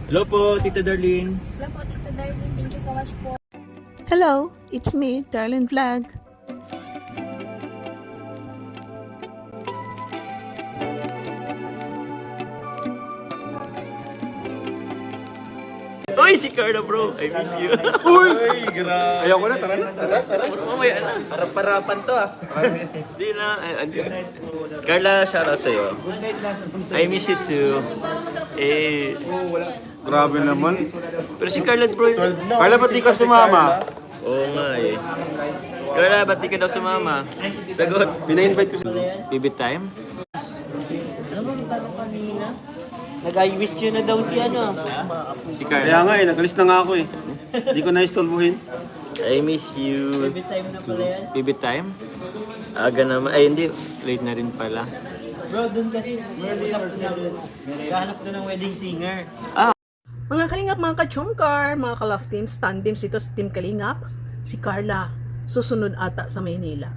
Hello po, Tita Darlene. Hello po, Tita Darlene. Thank you so much po. Hello, it's me, Darlene Vlog. Uy, si Carla bro. I miss you. Uy, grabe. Ayoko na, tara na. Mamaya na. Parapan to ah. Hindi na. Carla, shoutout sa'yo. I miss you too. Eh, Grabe naman. pero si Carla bro. Carla, ba't di ka sumama? Oo nga eh. Carla, ba't di ka daw sumama? Sagot. Pina-invite ko si... Baby time? Ano bang tanong kanina? Nag-I wish you na daw si ano? Si Kaya Carla. nga eh, nag-alis na nga ako eh. Di ko na-istolbuhin. I miss you. Every time na pala yan. Baby time? Aga naman. Ay, hindi. Late na rin pala. Bro, dun kasi, usap ko na kahanap ko ng wedding singer. Mga Kalingap, mga ka-chumkar, mga ka-love teams, tandems dito sa Team Kalingap, si Carla, susunod ata sa Maynila.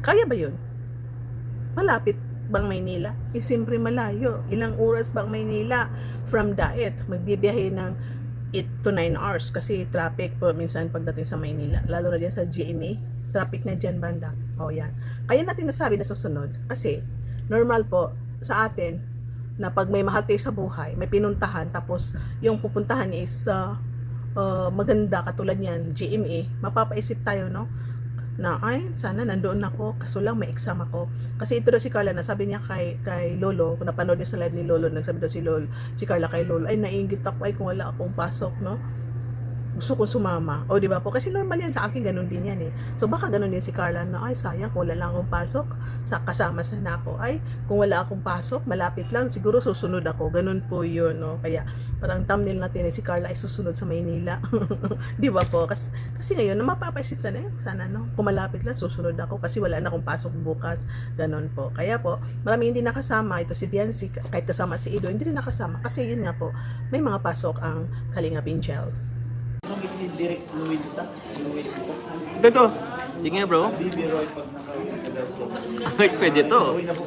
Kaya ba yun? Malapit bang Maynila? Eh, siyempre malayo. Ilang oras bang Maynila? From Daet, magbibiyahe ng 8 to 9 hours kasi traffic po minsan pagdating sa Maynila. Lalo na dyan sa GMA, traffic na dyan banda. O yan. Kaya natin nasabi na susunod kasi normal po sa atin na pag may mahal tayo sa buhay, may pinuntahan, tapos yung pupuntahan is maganda katulad yan, GMA, mapapaisip tayo, no? Na ay, sana nandoon ako, kaso lang may exam ako. Kasi ito daw si Carla, nasabi niya kay Lolo, kung napanood niyo sa live ni Lolo, nagsabi daw si Carla kay Lolo, ay naiingit ako, ay kung wala akong pasok, no? Gusto ko sumama. O di ba po? Kasi normal yan sa akin, ganun din yan eh. So baka ganun din si Carla na ay sayang kung wala lang akong pasok, sa kasama sana ako. Ay kung wala akong pasok, malapit lang, siguro susunod ako. Ganun po yun, no? Kaya parang thumbnail natin eh, si Carla ay susunod sa Maynila. Di ba po? Kasi ngayon, mapapaisip na sana, no? Kung malapit lang, susunod ako kasi wala na akong pasok bukas. Ganun po. Kaya po, marami hindi nakasama. Ito si Biancy, kahit kasama si Ido, hindi rin nakasama. Kasi yun nga po, may mga pasok ang Kalingap Angel. Direct Luisa. Ito. Sige nga bro. Ay, pwede to.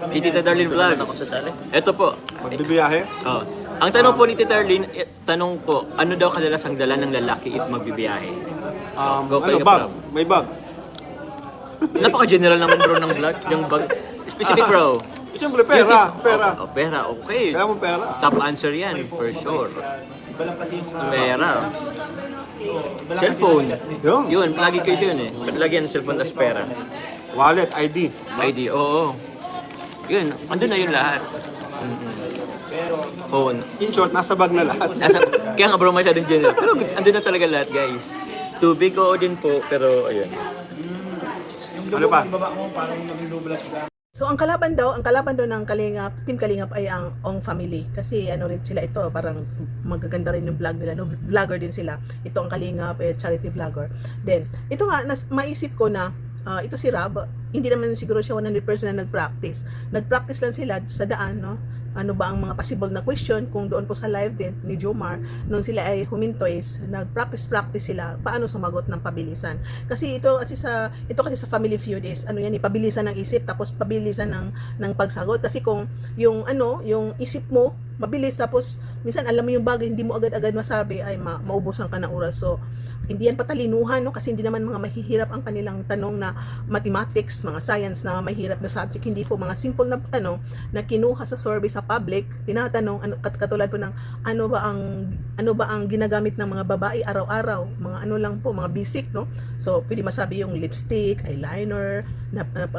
Kay Tita Darlene Vlog. Ako sasali. Ito po. Magbibiyahe. Oh. Ang tanong po ni Tita Darlene, tanong po, ano daw kadalasang dala ng lalaki if magbibiyahe? Go Ano, kayo, bag? bro. May bag. Napaka-general naman bro ng vlog. Yung bag. Specific bro. Siyempre, pera. Pera. Oh, pera, okay. Kailangan mo pera. Top answer yan, for sure. Iba lang kasi yung mga... Pera. Cellphone. Yung. Yun, lagi kayo yun eh. Ba't lagyan ng cellphone tas pera? Wallet, ID. ID, oo. Yun, andun na yun lahat. Phone. In short, nasa bag na lahat. Kaya nga bro, masyadong general. Pero andun na talaga lahat guys. Tubig, oo din po, pero ayun. Ano pa? So ang kalaban daw ng Kalingap, Team Kalingap ay ang Ong family. Kasi ano rin sila ito, parang magaganda rin yung vlog nila, no? Vlogger din sila. Ito ang Kalingap, charity vlogger. Then, ito nga, maisip ko na, ito si Rab, hindi naman siguro siya 100% na nag-practice. Nag-practice lang sila sa daan, no? Ano ba ang mga possible na question kung doon po sa live din ni Jomar nung sila ay huminto is nag-practice sila paano sumagot ng pabilisan kasi ito kasi sa Family Feud is ano yan, pabilisan ng isip tapos pabilisan ng pagsagot kasi kung yung isip mo mabilis tapos minsan alam mo yung bagay hindi mo agad-agad masabi ay maubusan ka ng oras. So hindi yan patalinuhan, no? Kasi hindi naman mga mahihirap ang kanilang tanong na mathematics, mga science na mahirap na subject. Hindi po mga simple na tanong na kinuha sa survey sa public, tinatanong katulad po ng ano ba ang ginagamit ng mga babae araw-araw, mga ano lang po, mga basic, no? So pwede masabi yung lipstick, eyeliner,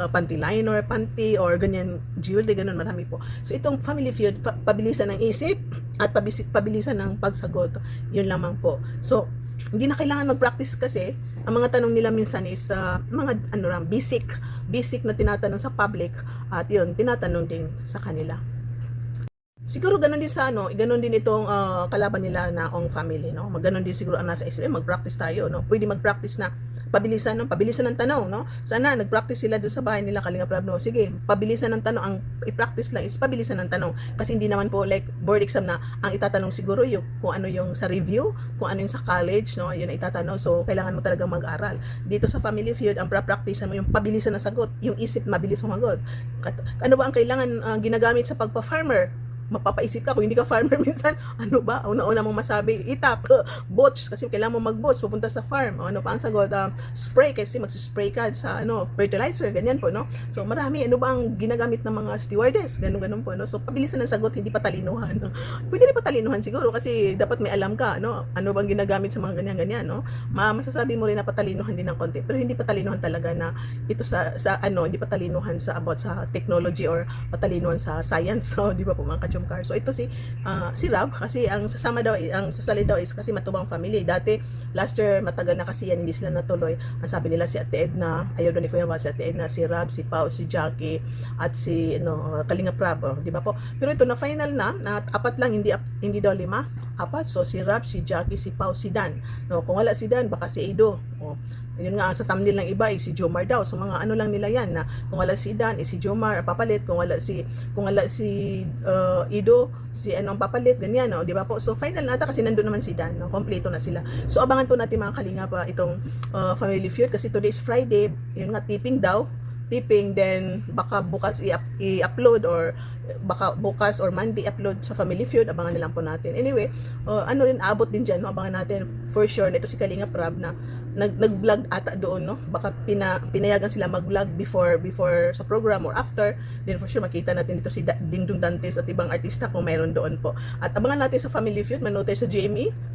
panty liner, panty or ganyan, jewelry, ganun, marami po. So itong Family Feud, pabilisan ng isip at pabilisan ng pagsagot, yun lamang po. So hindi na kailangan mag-practice kasi ang mga tanong nila minsan is mga basic na tinatanong sa public at yun tinatanong din sa kanila. Siguro ganun din sa ganun din itong kalaban nila na Ong family, no? Magganon din siguro ang nasa isip, mag-practice tayo, no? Pwede mag-practice na pabilisan ng tanong, no? Sana nag-practice sila doon sa bahay nila Kalingap Rab, no? Sige, pabilisan ng tanong, ang i-practice lang is pabilisan ng tanong kasi hindi naman po like board exam na ang itatanong siguro yung kung ano yung sa review, kung ano yung sa college, no? Yun ang itatanong. So kailangan mo talaga mag-aral. Dito sa Family Feud, ang pra-practice mo yung pabilisan ng sagot, yung isip mabilis sumagot. Ano ba ang kailangan ginagamit sa pagpa-farmer? mapapaisip ka kung hindi ka farmer minsan, ano ba? Una-una mong masabi, itap, botch, kasi kailangan mo mag-botch, pupunta sa farm. O, ano pa ang sagot? Spray, kasi magsispray ka sa fertilizer, ganyan po, no? So, marami, ano ba ang ginagamit ng mga stewardess? Ganun po, no? So, pabilisan ng sagot, hindi patalinuhan. No? Pwede rin patalinuhan siguro, kasi dapat may alam ka, no? Ano bang ginagamit sa mga ganyan-ganyan, no? Masasabi mo rin na patalinuhan din ng konti, pero hindi patalinuhan talaga na ito hindi patalinuhan sa about sa technology or patalinuhan sa science. So, di ba po mga ka-Jomcar? So, ito si Rab, kasi ang sasali daw is kasi matubang family. Dati, last year, matagal na kasi yan, hindi sila natuloy. Ang sabi nila si Ate Edna, ayaw doon ni Kuya Val, si Ate Edna, si Rab, si Pao, si Jackie, at si Kalinga Prab, di ba po? Pero ito na final na apat lang, hindi daw 5, 4. So, si Rab, si Jackie, si Pao, si Dan. No, kung wala si Dan, baka si Edo. Yun nga, sa thumbnail ng iba, si Jomar daw. So, mga ano lang nila yan, na kung wala si Dan, si Jomar, papalit. Kung wala si Ido, si ang papalit, ganyan, no? Di ba po? So, final na ata kasi nandun naman si Dan, no? Kompleto na sila. So, abangan po natin mga kalinga pa itong Family Feud, kasi today is Friday, yun nga, tipping, then baka bukas i-upload or baka bukas or Monday upload sa Family Feud, abangan na lang po natin. Anyway, abot din dyan, no? Abangan natin for sure na ito si Kalinga Prab na nag-vlog ata doon, no? Baka pinayagan sila mag-vlog before sa program or after, then for sure makita natin dito si Dingdong Dantes at ibang artista kung mayroon doon po. At abangan natin sa Family Feud, manood tayo sa GME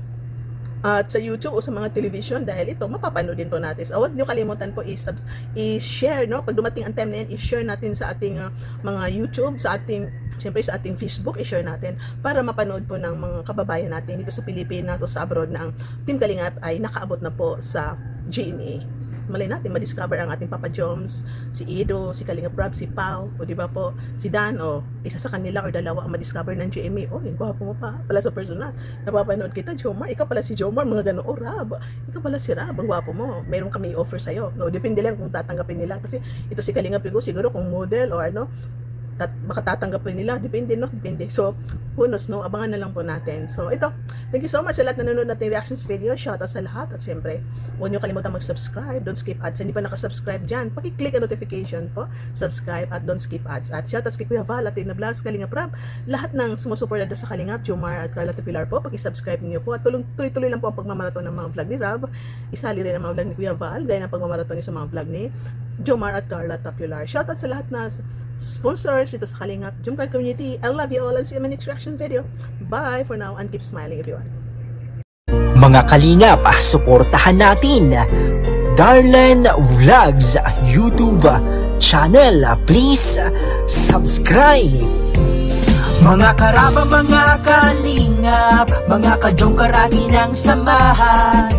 at sa YouTube o sa mga television, dahil ito mapapanood din po natin. So, huwag nyo kalimutan po i-share, no? Pag dumating ang time na yan, i-share natin sa ating mga YouTube, siyempre sa ating Facebook, i-share natin para mapanood po ng mga kababayan natin dito sa Pilipinas o sa abroad na ang Team Kalingap ay nakaabot na po sa GMA. Malay natin, madiscover ang ating Papa Joms, si Edo, si Kalinga Prab, si Pao, o di ba po, si Dan, o isa sa kanila or dalawa ang madiscover ng GMA. Oh, yung gwapo mo pa pala sa personal. Napapanood kita, Jomar, ikaw pala si Jomar, mga gano'n. Oh, Rab, ikaw pala si Rab, ang gwapo mo. Meron kami offer sa'yo. No, depende lang kung tatanggapin nila. Kasi ito si Kalinga Prab, siguro kung model or baka tatanggapin nila, depende. So, who knows, no? Abangan na lang po natin. So, ito, thank you so much sa lahat na nanonood natin reactions video. Shout out sa lahat. At siyempre, huwag nyo kalimutan mag-subscribe. Don't skip ads. Hindi pa nakasubscribe dyan, pakiclick ang notification po. Subscribe at don't skip ads. At shout out kay Kuya Val, at Tina Vlogs, Kalinga Prab. Lahat ng sumusuporta doon sa Kalingap, Jomar at Carla Pilar po. Pakisubscribe niyo po. At tuloy-tuloy lang po ang pagmamaraton ng mga vlog ni Rab. Isali rin ang mga vlog ni Kuya Val, gaya ng pagmamaraton niyo sa mga vlog ni Jomar at Carla Pilar. Shout out sa lahat na sponsors ito sa Kalingap Jomcar Community. I love you all and see you in my next reaction video. Bye for now and keep smiling everyone. Mga Kalingap, suportahan natin Darlen Vlogs YouTube channel. Please subscribe. Mga karaba, mga kalingap, mga ka-Jomcar ng samahan.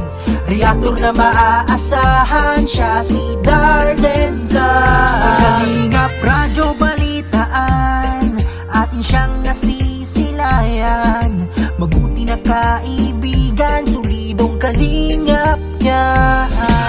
Reactor na maaasahan, siya si Darlen Vlogs. Sa Kalingap Radyo Balitaan, atin siyang nasisilayan. Mabuti na kaibigan, solidong kalingap niya.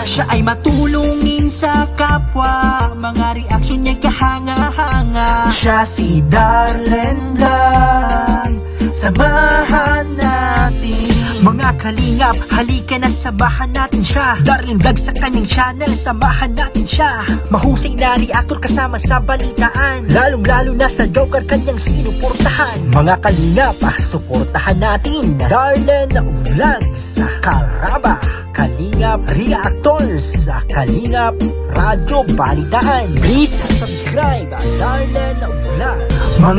Siya ay matulungin sa kapwa, mga reaksyon niya kahanga-hanga. Siya si Darlen Vlogs, samahan natin. Mga kalingap, halika na't sabahan natin siya. Darlen Vlogs sa kanyang channel, samahan natin siya. Mahusay na reactor kasama sa balitaan, lalong-lalo na sa Jomcar kanyang sinuportahan. Mga kalingap, suportahan natin Darlen Vlogs, Karaba, Kalingap Reactors, Kalingap Radyo Balitaan. Please subscribe Darlen Vlogs. Mga